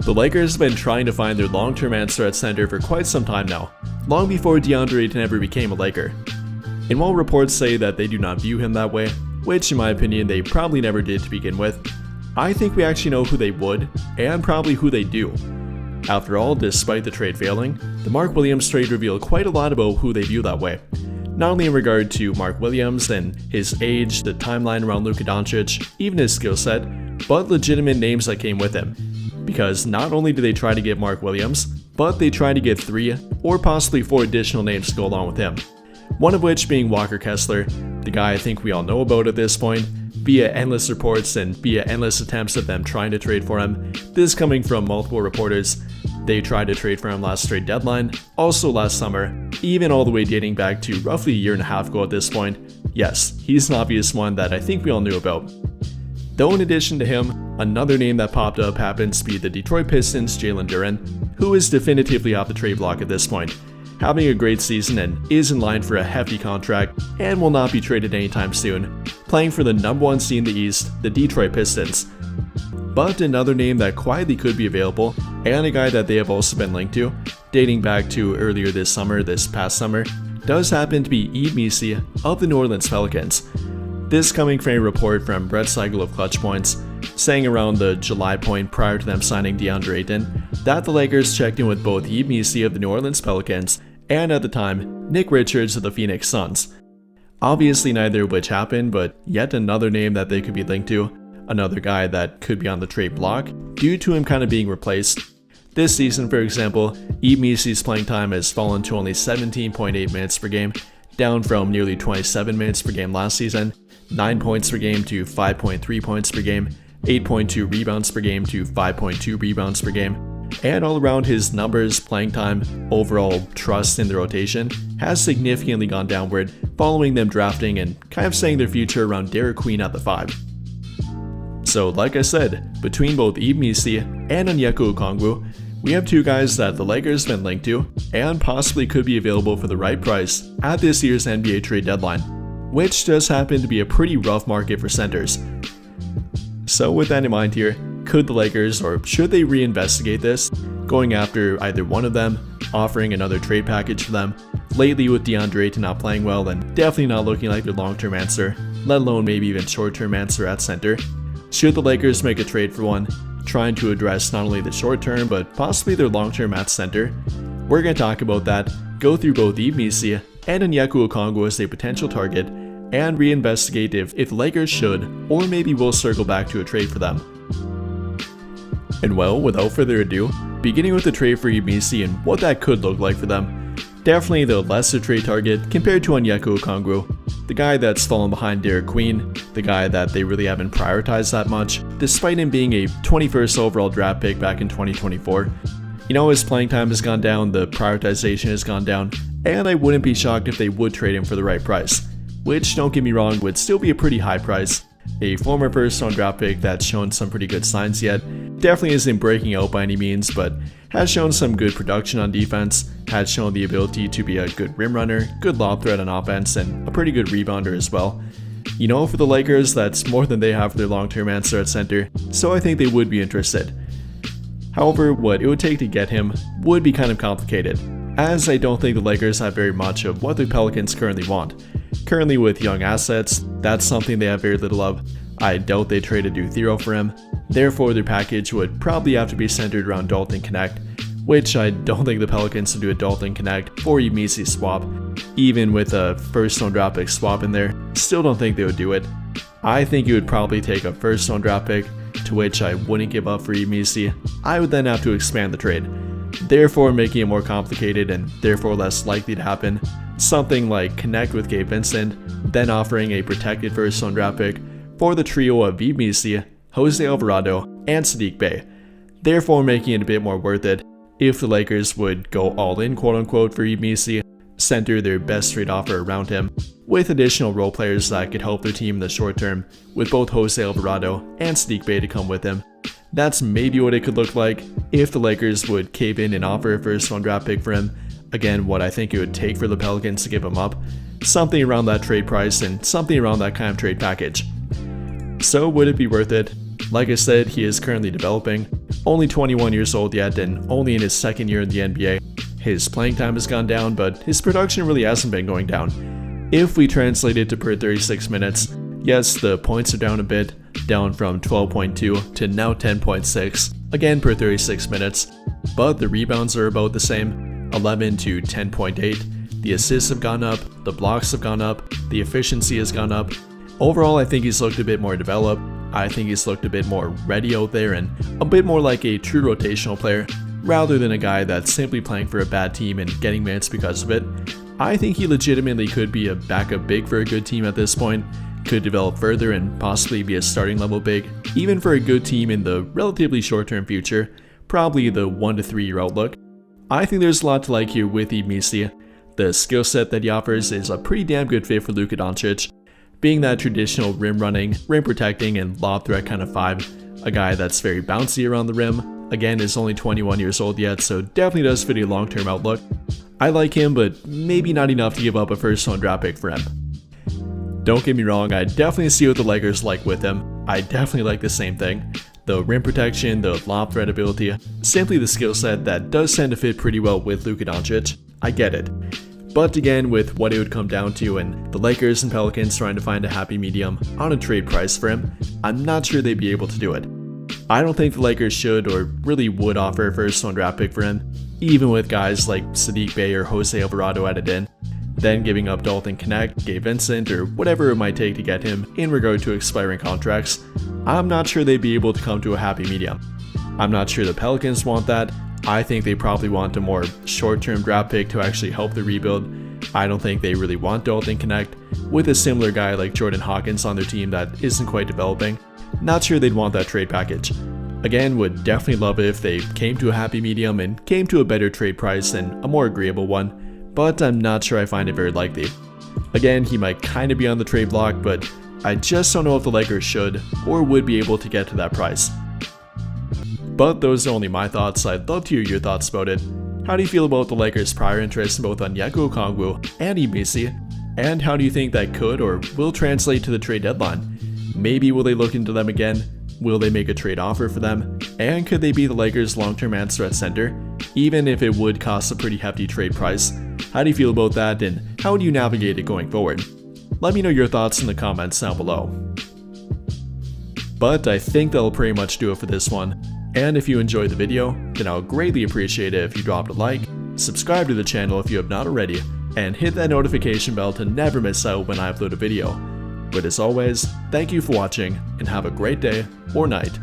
The Lakers have been trying to find their long-term answer at center for quite some time now, long before DeAndre Ayton ever became a Laker. And while reports say that they do not view him that way, which in my opinion they probably never did to begin with, I think we actually know who they would, and probably who they do. After all, despite the trade failing, the Mark Williams trade revealed quite a lot about who they view that way. Not only in regard to Mark Williams and his age, the timeline around Luka Doncic, even his skill set, but legitimate names that came with him. Because not only did they try to get Mark Williams, but they tried to get 3 or possibly 4 additional names to go along with him. One of which being Walker Kessler, the guy I think we all know about at this point, via endless reports and via endless attempts of them trying to trade for him. This coming from multiple reporters. They tried to trade for him last trade deadline, also last summer, even all the way dating back to roughly a year and a half ago at this point. Yes, he's an obvious one that I think we all knew about. Though in addition to him, another name that popped up happens to be the Detroit Pistons' Jalen Duren, who is definitively off the trade block at this point, having a great season and is in line for a hefty contract and will not be traded anytime soon, playing for the number 1 seed in the East, the Detroit Pistons. But another name that quietly could be available, and a guy that they have also been linked to, dating back to earlier this past summer, does happen to be Yves Missi of the New Orleans Pelicans. This coming from a report from Brett Seigel of Clutch Points, saying around the July point prior to them signing DeAndre Ayton, that the Lakers checked in with both Yves Missi of the New Orleans Pelicans, and at the time, Nick Richards of the Phoenix Suns. Obviously neither of which happened, but yet another name that they could be linked to, another guy that could be on the trade block, due to him kind of being replaced. This season, for example, Yves Missi's playing time has fallen to only 17.8 minutes per game, down from nearly 27 minutes per game last season, 9 points per game to 5.3 points per game, 8.2 rebounds per game to 5.2 rebounds per game, and all around his numbers, playing time, overall trust in the rotation has significantly gone downward following them drafting and kind of setting their future around Derek Queen at the 5. So like I said, between both Yves Missi and Onyeka Okongwu, we have 2 guys that the Lakers have been linked to and possibly could be available for the right price at this year's NBA trade deadline, which does happen to be a pretty rough market for centers. So with that in mind here, could the Lakers, or should they reinvestigate this, going after either one of them, offering another trade package for them? Lately with DeAndre Ayton not playing well and definitely not looking like their long-term answer, let alone maybe even short-term answer at center. Should the Lakers make a trade for one, trying to address not only the short-term but possibly their long-term at center? We're going to talk about that, go through both Yves Missi and Onyeka Okongwu as a potential target, and reinvestigate if the Lakers should or maybe will circle back to a trade for them. And well, without further ado, beginning with the trade for Yves Missi and what that could look like for them, definitely the lesser trade target compared to Onyeka Okongwu, the guy that's fallen behind Derek Queen, the guy that they really haven't prioritized that much, despite him being a 21st overall draft pick back in 2024. You know, his playing time has gone down, the prioritization has gone down, and I wouldn't be shocked if they would trade him for the right price, which, don't get me wrong, would still be a pretty high price. A former first-round draft pick that's shown some pretty good signs yet, definitely isn't breaking out by any means, but has shown some good production on defense, has shown the ability to be a good rim runner, good lob threat on offense, and a pretty good rebounder as well. You know, for the Lakers, that's more than they have for their long-term answer at center, so I think they would be interested. However, what it would take to get him would be kind of complicated, as I don't think the Lakers have very much of what the Pelicans currently want. Currently with young assets, that's something they have very little of. I doubt they trade a Duthero for him, therefore their package would probably have to be centered around Dalton Connect, which I don't think the Pelicans would do a Dalton Connect for Yves Missi swap. Even with a first-round draft pick swap in there, still don't think they would do it. I think it would probably take a first-round draft pick, to which I wouldn't give up for Yves Missi. I would then have to expand the trade, therefore making it more complicated and therefore less likely to happen. Something like connect with Gabe Vincent, then offering a protected first-round draft pick for the trio of Yves Missi, Jose Alvarado, and Saddiq Bey, therefore making it a bit more worth it if the Lakers would go all in quote-unquote for Yves Missi, center their best trade offer around him, with additional role players that could help their team in the short term, with both Jose Alvarado and Saddiq Bey to come with him. That's maybe what it could look like if the Lakers would cave in and offer a first-round draft pick for him. Again, what I think it would take for the Pelicans to give him up, something around that trade price and something around that kind of trade package. So would it be worth it? Like I said, he is currently developing, only 21 years old yet and only in his second year in the NBA. His playing time has gone down, but his production really hasn't been going down. If we translate it to per 36 minutes, yes, the points are down a bit, down from 12.2 to now 10.6, again per 36 minutes, but the rebounds are about the same, 11 to 10.8, the assists have gone up, the blocks have gone up, the efficiency has gone up. Overall, I think he's looked a bit more developed. I think he's looked a bit more ready out there and a bit more like a true rotational player, rather than a guy that's simply playing for a bad team and getting minutes because of it. I think he legitimately could be a backup big for a good team at this point, could develop further and possibly be a starting level big, even for a good team in the relatively short-term future, probably the 1 to 3 year outlook. I think there's a lot to like here with Yves Missi. The skill set that he offers is a pretty damn good fit for Luka Doncic, being that traditional rim running, rim protecting, and lob threat kind of 5, a guy that's very bouncy around the rim, again is only 21 years old yet, so definitely does fit a long-term outlook. I like him, but maybe not enough to give up a first-round draft pick for him. Don't get me wrong, I definitely see what the Lakers like with him. I definitely like the same thing. The rim protection, the lob threat ability, simply the skill set that does tend to fit pretty well with Luka Doncic. I get it. But again, with what it would come down to and the Lakers and Pelicans trying to find a happy medium on a trade price for him, I'm not sure they'd be able to do it. I don't think the Lakers should or really would offer a first-round draft pick for him, even with guys like Saddiq Bey or Jose Alvarado added in, then giving up Dalton Knecht, Gabe Vincent, or whatever it might take to get him in regard to expiring contracts. I'm not sure they'd be able to come to a happy medium. I'm not sure the Pelicans want that. I think they probably want a more short-term draft pick to actually help the rebuild. I don't think they really want Dalton Knecht, with a similar guy like Jordan Hawkins on their team that isn't quite developing. Not sure they'd want that trade package. Again, would definitely love it if they came to a happy medium and came to a better trade price and a more agreeable one, but I'm not sure I find it very likely. Again, he might kind of be on the trade block, but I just don't know if the Lakers should or would be able to get to that price. But those are only my thoughts. I'd love to hear your thoughts about it. How do you feel about the Lakers' prior interest in both Onyeka Okongwu and Yves Missi? And how do you think that could or will translate to the trade deadline? Maybe will they look into them again? Will they make a trade offer for them? And could they be the Lakers' long-term answer at center, even if it would cost a pretty hefty trade price? How do you feel about that, and how would you navigate it going forward? Let me know your thoughts in the comments down below. But I think that'll pretty much do it for this one. And if you enjoyed the video, then I would greatly appreciate it if you dropped a like, subscribe to the channel if you have not already, and hit that notification bell to never miss out when I upload a video. But as always, thank you for watching, and have a great day or night.